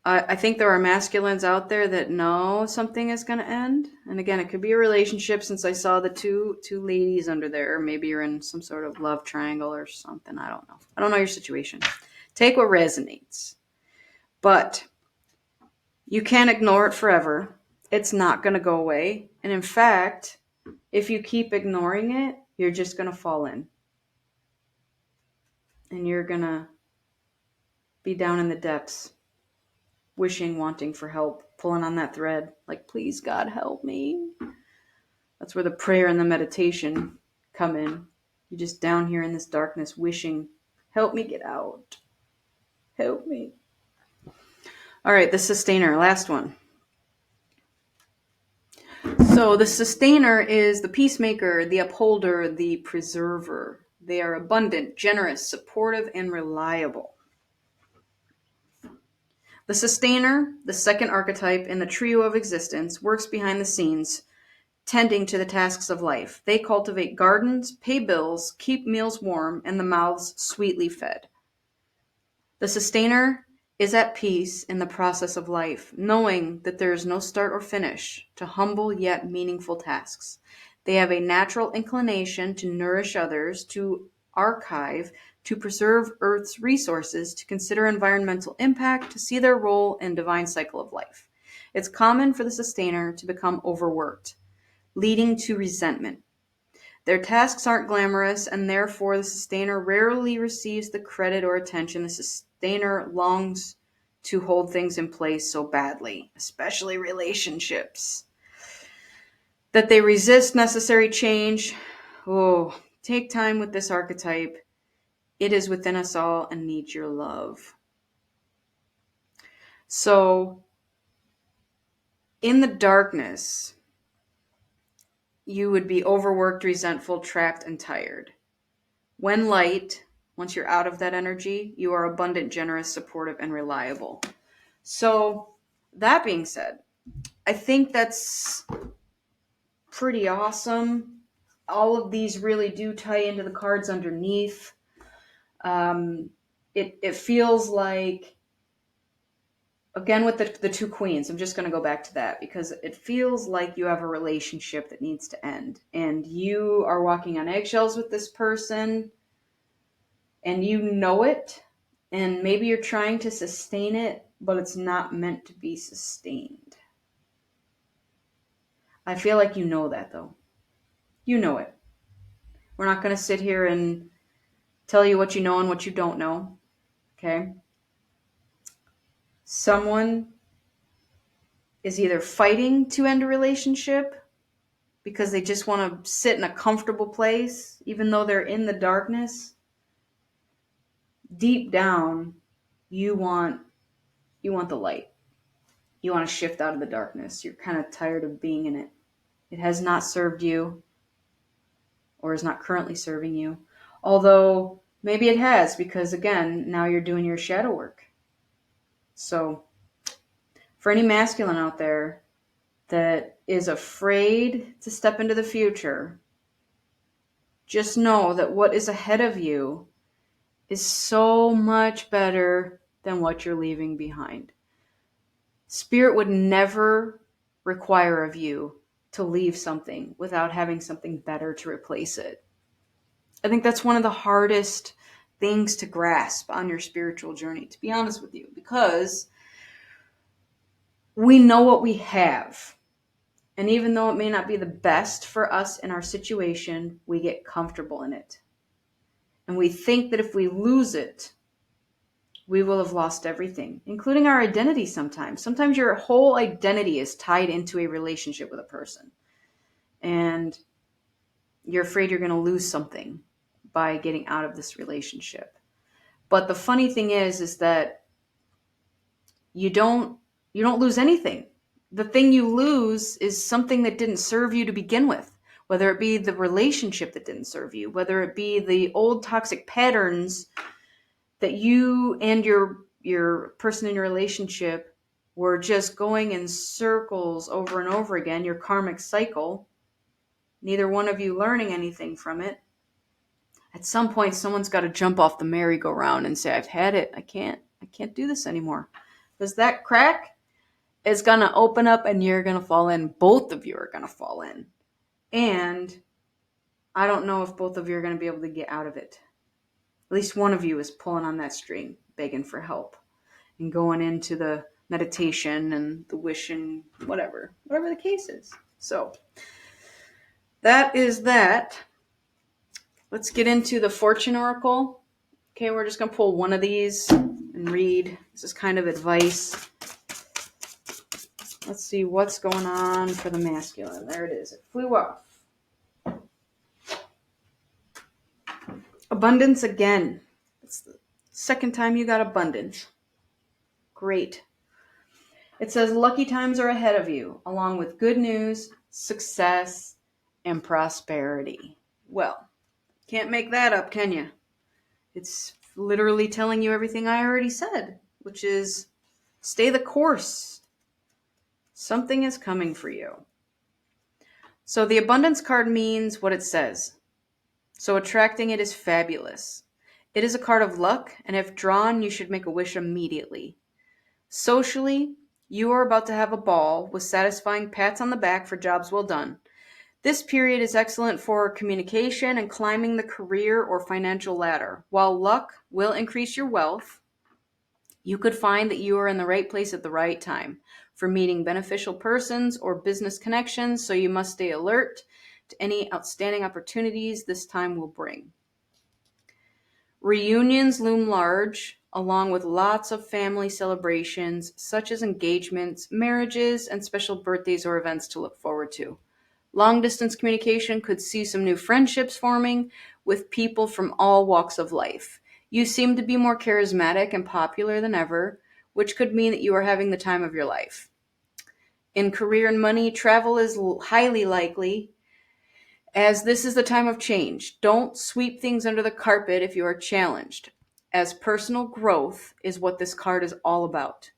I think there are masculines out there that know something is going to end. And again, it could be a relationship since I saw the two ladies under there. Or maybe you're in some sort of love triangle or something. I don't know. I don't know your situation. Take what resonates. But you can't ignore it forever. It's not going to go away. And in fact, if you keep ignoring it, you're just going to fall in. And you're going to be down in the depths, wishing, wanting for help, pulling on that thread, like, please, God, help me. That's where the prayer and the meditation come in. You're just down here in this darkness, wishing, help me get out. Help me. All right, the sustainer, last one. So the sustainer is the peacemaker, the upholder, the preserver. They are abundant, generous, supportive, and reliable. The sustainer, the second archetype in the trio of existence, works behind the scenes, tending to the tasks of life. They cultivate gardens, pay bills, keep meals warm, and the mouths sweetly fed. The sustainer is at peace in the process of life, knowing that there is no start or finish to humble yet meaningful tasks. They have a natural inclination to nourish others, to archive to preserve Earth's resources, to consider environmental impact, to see their role in divine cycle of life. It's common for the sustainer to become overworked, leading to resentment. Their tasks aren't glamorous, and therefore the sustainer rarely receives the credit or attention the sustainer longs to hold things in place so badly, especially relationships. That they resist necessary change. Oh, take time with this archetype. It is within us all and needs your love. So, in the darkness, you would be overworked, resentful, trapped, and tired. When light, once you're out of that energy, you are abundant, generous, supportive, and reliable. So, that being said, I think that's pretty awesome. All of these really do tie into the cards underneath. It feels like, again, with the two queens, I'm just going to go back to that because it feels like you have a relationship that needs to end. And you are walking on eggshells with this person, and you know it. And maybe you're trying to sustain it, but it's not meant to be sustained. I feel like you know that, though. You know it. We're not going to sit here and tell you what you know and what you don't know. Okay? Someone is either fighting to end a relationship because they just want to sit in a comfortable place, even though they're in the darkness. Deep down, you want the light. You want to shift out of the darkness. You're kind of tired of being in it. It has not served you or is not currently serving you. Although maybe it has, because again, now you're doing your shadow work. So for any masculine out there that is afraid to step into the future, just know that what is ahead of you is so much better than what you're leaving behind. Spirit would never require of you to leave something without having something better to replace it. I think that's one of the hardest things to grasp on your spiritual journey, to be honest with you, because we know what we have. And even though it may not be the best for us in our situation, we get comfortable in it. And we think that if we lose it, we will have lost everything, including our identity sometimes. Sometimes your whole identity is tied into a relationship with a person. And you're afraid you're going to lose something by getting out of this relationship. But the funny thing is that you don't lose anything. The thing you lose is something that didn't serve you to begin with, whether it be the relationship that didn't serve you, whether it be the old toxic patterns that you and your person in your relationship were just going in circles over and over again, your karmic cycle, neither one of you learning anything from it. At some point, someone's got to jump off the merry-go-round and say, I've had it. I can't do this anymore. Because that crack is going to open up and you're going to fall in. Both of you are going to fall in. And I don't know if both of you are going to be able to get out of it. At least one of you is pulling on that string, begging for help, and going into the meditation and the wishing, whatever the case is. So that is that. Let's get into the Fortune Oracle. Okay, we're just going to pull one of these and read. This is kind of advice. Let's see what's going on for the masculine. There it is. It flew off. Abundance again. It's the second time you got abundance. Great. It says lucky times are ahead of you, along with good news, success, and prosperity. Well, can't make that up, can you? It's literally telling you everything I already said, which is stay the course. Something is coming for you. So the abundance card means what it says. So attracting it is fabulous. It is a card of luck, and if drawn, you should make a wish immediately. Socially, you are about to have a ball with satisfying pats on the back for jobs well done. This period is excellent for communication and climbing the career or financial ladder. While luck will increase your wealth, you could find that you are in the right place at the right time for meeting beneficial persons or business connections, so you must stay alert to any outstanding opportunities this time will bring. Reunions loom large, along with lots of family celebrations, such as engagements, marriages, and special birthdays or events to look forward to. Long distance communication could see some new friendships forming with people from all walks of life. You seem to be more charismatic and popular than ever, which could mean that you are having the time of your life. In career and money, travel is highly likely, as this is the time of change. Don't sweep things under the carpet if you are challenged, as personal growth is what this card is all about.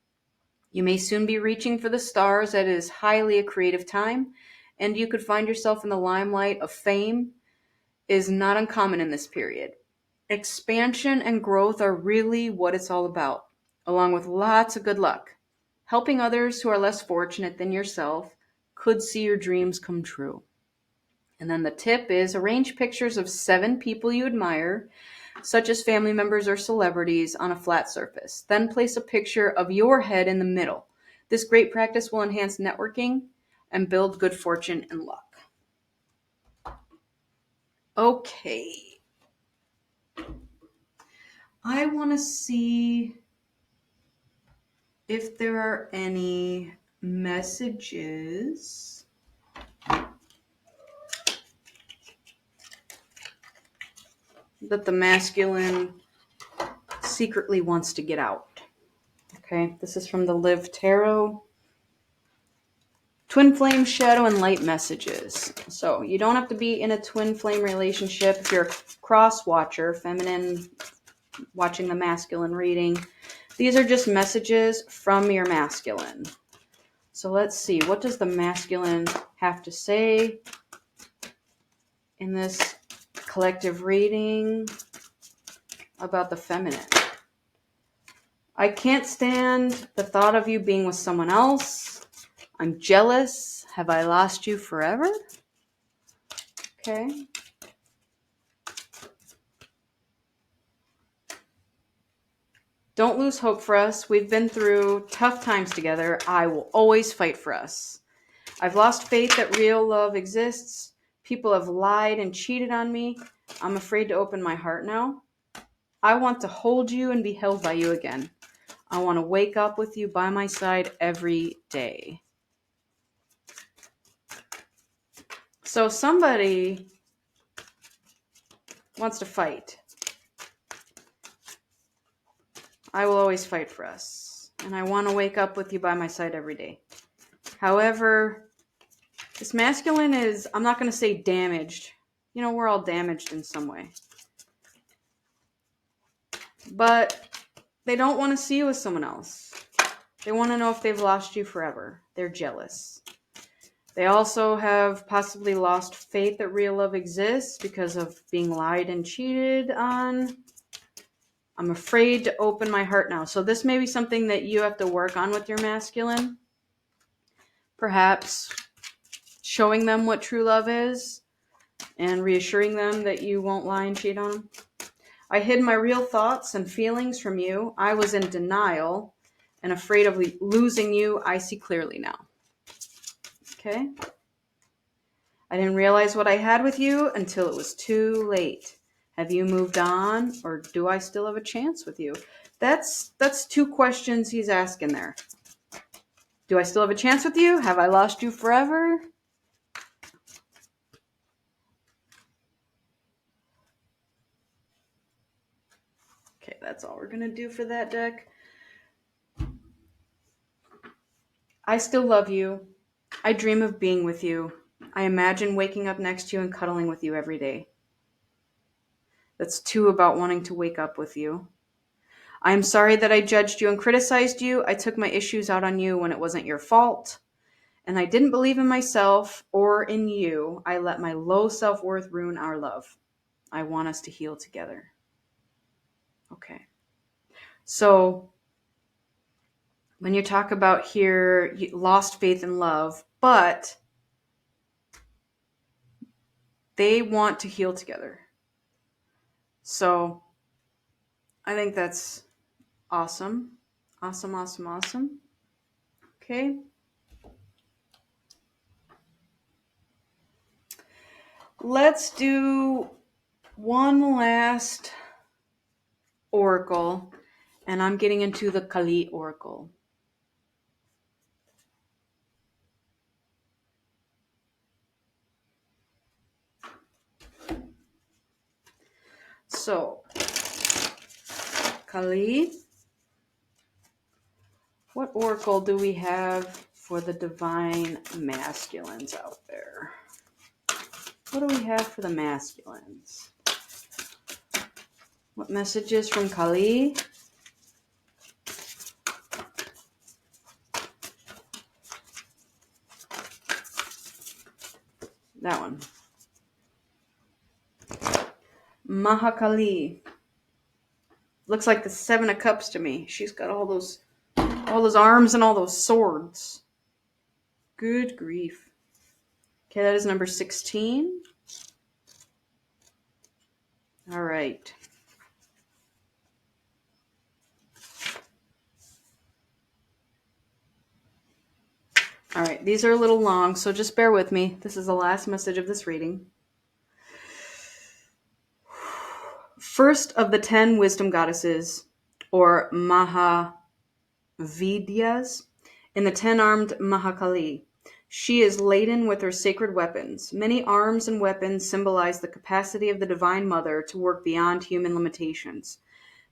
You may soon be reaching for the stars. It is highly a creative time, and you could find yourself in the limelight of fame is not uncommon in this period. Expansion and growth are really what it's all about, along with lots of good luck. Helping others who are less fortunate than yourself could see your dreams come true. And then the tip is arrange pictures of 7 people you admire, such as family members or celebrities, on a flat surface. Then place a picture of your head in the middle. This great practice will enhance networking and build good fortune and luck. Okay. I want to see if there are any messages that the masculine secretly wants to get out. Okay, this is from the Live Tarot. Twin flame, shadow, and light messages. So you don't have to be in a twin flame relationship. If you're a cross watcher, feminine watching the masculine reading, these are just messages from your masculine. So let's see, what does the masculine have to say in this collective reading about the feminine? I can't stand the thought of you being with someone else. I'm jealous. Have I lost you forever? Okay. Don't lose hope for us. We've been through tough times together. I will always fight for us. I've lost faith that real love exists. People have lied and cheated on me. I'm afraid to open my heart now. I want to hold you and be held by you again. I want to wake up with you by my side every day. So somebody wants to fight. I will always fight for us. And I want to wake up with you by my side every day. However, this masculine is, I'm not going to say damaged. You know, we're all damaged in some way. But they don't want to see you with someone else. They want to know if they've lost you forever. They're jealous. They also have possibly lost faith that real love exists because of being lied and cheated on. I'm afraid to open my heart now. So this may be something that you have to work on with your masculine. Perhaps showing them what true love is and reassuring them that you won't lie and cheat on them. I hid my real thoughts and feelings from you. I was in denial and afraid of losing you. I see clearly now. Okay? I didn't realize what I had with you until it was too late. Have you moved on, or do I still have a chance with you? That's 2 questions he's asking there. Do I still have a chance with you? Have I lost you forever? Okay, that's all we're going to do for that deck. I still love you. I dream of being with you. I imagine waking up next to you and cuddling with you every day. That's 2 about wanting to wake up with you. I am sorry that I judged you and criticized you. I took my issues out on you when it wasn't your fault. And I didn't believe in myself or in you. I let my low self-worth ruin our love. I want us to heal together. Okay. So when you talk about here, you lost faith in love, but They want to heal together. So I think that's awesome. Awesome, awesome, awesome. Okay. Let's do one last oracle, and I'm getting into the Kali oracle. So, Kali, what oracle do we have for the divine masculines out there? What do we have for the masculines? What messages from Kali? That one. Mahakali. Looks like the Seven of Cups to me. She's got all those arms and all those swords. Good grief. Okay, that is number 16. All right. All right, these are a little long, so just bear with me. This is the last message of this reading. First of the 10 wisdom goddesses, or Mahavidyas, in the 10-armed Mahakali. She is laden with her sacred weapons. Many arms and weapons symbolize the capacity of the Divine Mother to work beyond human limitations.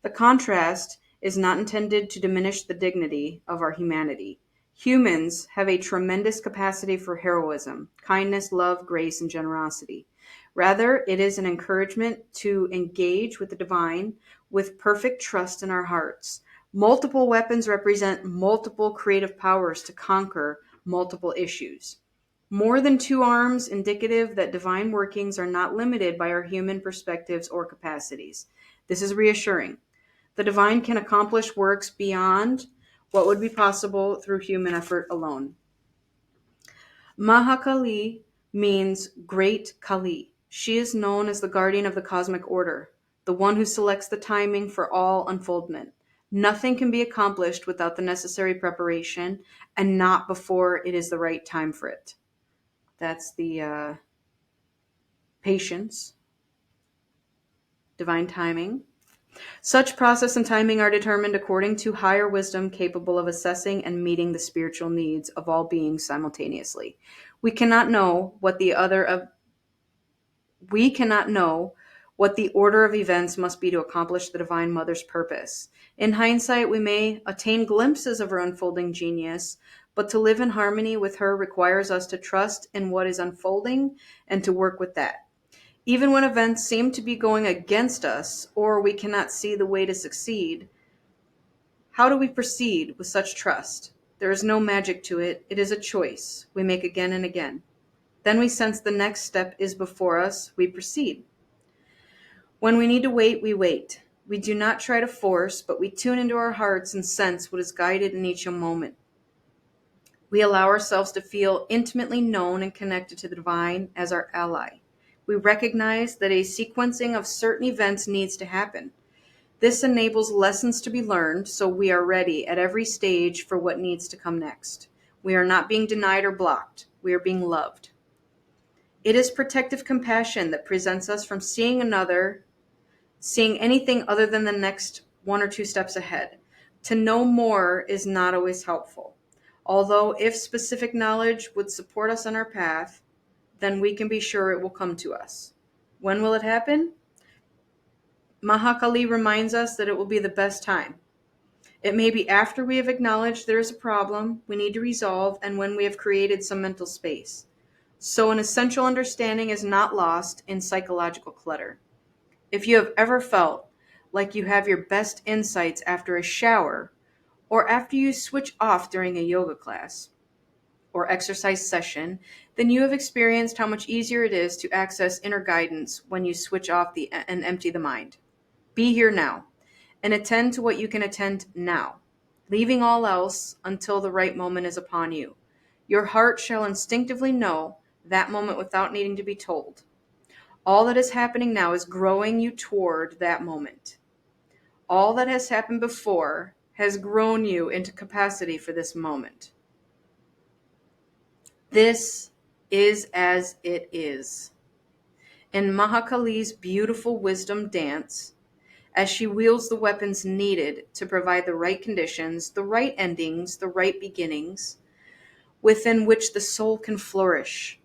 The contrast is not intended to diminish the dignity of our humanity. Humans have a tremendous capacity for heroism, kindness, love, grace, and generosity. Rather, it is an encouragement to engage with the divine with perfect trust in our hearts. Multiple weapons represent multiple creative powers to conquer multiple issues. More than two arms, indicative that divine workings are not limited by our human perspectives or capacities. This is reassuring. The divine can accomplish works beyond what would be possible through human effort alone. Mahakali means Great Kali. She is known as the guardian of the cosmic order, the one who selects the timing for all unfoldment. Nothing can be accomplished without the necessary preparation and not before it is the right time for it. That's the patience, divine timing. Such process and timing are determined according to higher wisdom capable of assessing and meeting the spiritual needs of all beings simultaneously. We cannot know what the order of events must be to accomplish the Divine Mother's purpose. In hindsight, we may attain glimpses of her unfolding genius, but to live in harmony with her requires us to trust in what is unfolding and to work with that. Even when events seem to be going against us or we cannot see the way to succeed, how do we proceed with such trust? There is no magic to it. It is a choice we make again and again. Then we sense the next step is before us. We proceed. When we need to wait, we wait. We do not try to force, but we tune into our hearts and sense what is guided in each moment. We allow ourselves to feel intimately known and connected to the divine as our ally. We recognize that a sequencing of certain events needs to happen. This enables lessons to be learned, so we are ready at every stage for what needs to come next. We are not being denied or blocked. We are being loved. It is protective compassion that prevents us from seeing anything other than the next one or two steps ahead. To know more is not always helpful. Although if specific knowledge would support us on our path, then we can be sure it will come to us. When will it happen? Mahakali reminds us that it will be the best time. It may be after we have acknowledged there is a problem we need to resolve and when we have created some mental space. So an essential understanding is not lost in psychological clutter. If you have ever felt like you have your best insights after a shower or after you switch off during a yoga class or exercise session, then you have experienced how much easier it is to access inner guidance when you switch off and empty the mind. Be here now and attend to what you can attend now, leaving all else until the right moment is upon you. Your heart shall instinctively know that moment without needing to be told. All that is happening now is growing you toward that moment. All that has happened before has grown you into capacity for this moment. This is as it is. In Mahakali's beautiful wisdom dance, as she wields the weapons needed to provide the right conditions, the right endings, the right beginnings, within which the soul can flourish,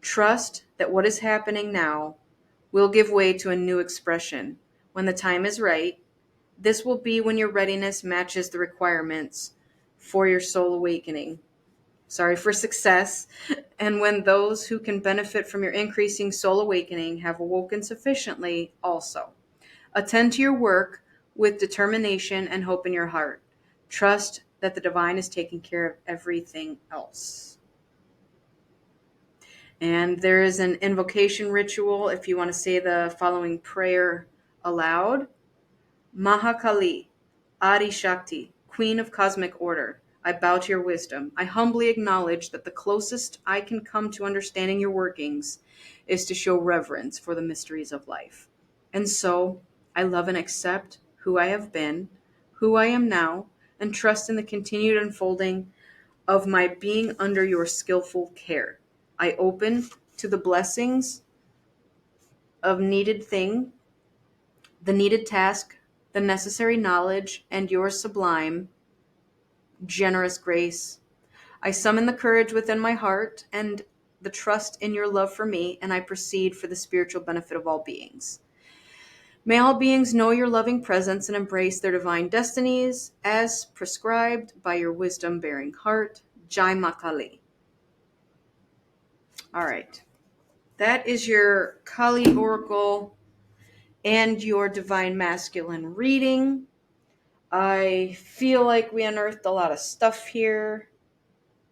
trust that what is happening now will give way to a new expression. When the time is right, this will be when your readiness matches the requirements for your soul awakening. Sorry, for success, and when those who can benefit from your increasing soul awakening have awoken sufficiently also. Attend to your work with determination and hope in your heart. Trust that the divine is taking care of everything else. And there is an invocation ritual if you want to say the following prayer aloud. Mahakali, Adi Shakti, Queen of Cosmic Order, I bow to your wisdom. I humbly acknowledge that the closest I can come to understanding your workings is to show reverence for the mysteries of life. And so, I love and accept who I have been, who I am now, and trust in the continued unfolding of my being under your skillful care. I open to the blessings of the needed task, the necessary knowledge, and your sublime, generous grace. I summon the courage within my heart and the trust in your love for me, and I proceed for the spiritual benefit of all beings. May all beings know your loving presence and embrace their divine destinies as prescribed by your wisdom bearing heart. Jai Makali. All right. That is your Kali Oracle and your Divine Masculine reading. I feel like we unearthed a lot of stuff here.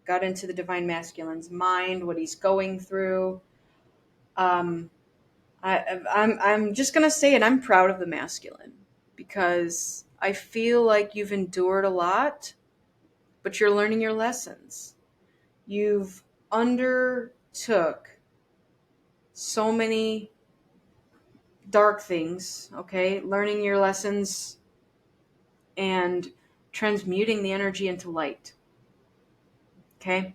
Got into the Divine Masculine's mind, what he's going through. I'm just gonna say it. I'm proud of the masculine because I feel like you've endured a lot, but you're learning your lessons. You've undertook so many dark things, okay? Learning your lessons and transmuting the energy into light. Okay?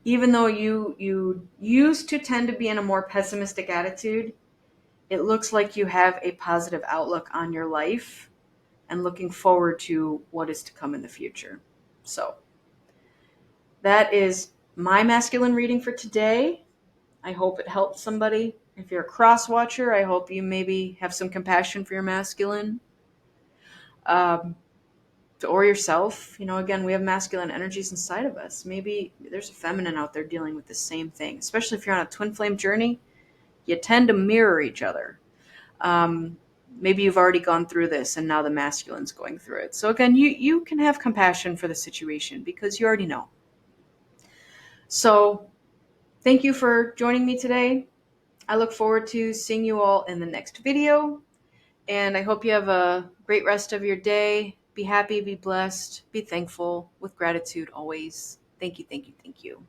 Even though you used to tend to be in a more pessimistic attitude, it looks like you have a positive outlook on your life and looking forward to what is to come in the future. So, that is my masculine reading for today. I hope it helped somebody. If you're a cross watcher, I hope you maybe have some compassion for your masculine. Or yourself. Again, we have masculine energies inside of us. Maybe there's a feminine out there dealing with the same thing, especially if you're on a twin flame journey. You tend to mirror each other. Maybe you've already gone through this and now the masculine's going through it. So again, you can have compassion for the situation because you already know. So thank you for joining me today. I look forward to seeing you all in the next video. And I hope you have a great rest of your day. Be happy, be blessed, be thankful, with gratitude always. Thank you, thank you, thank you.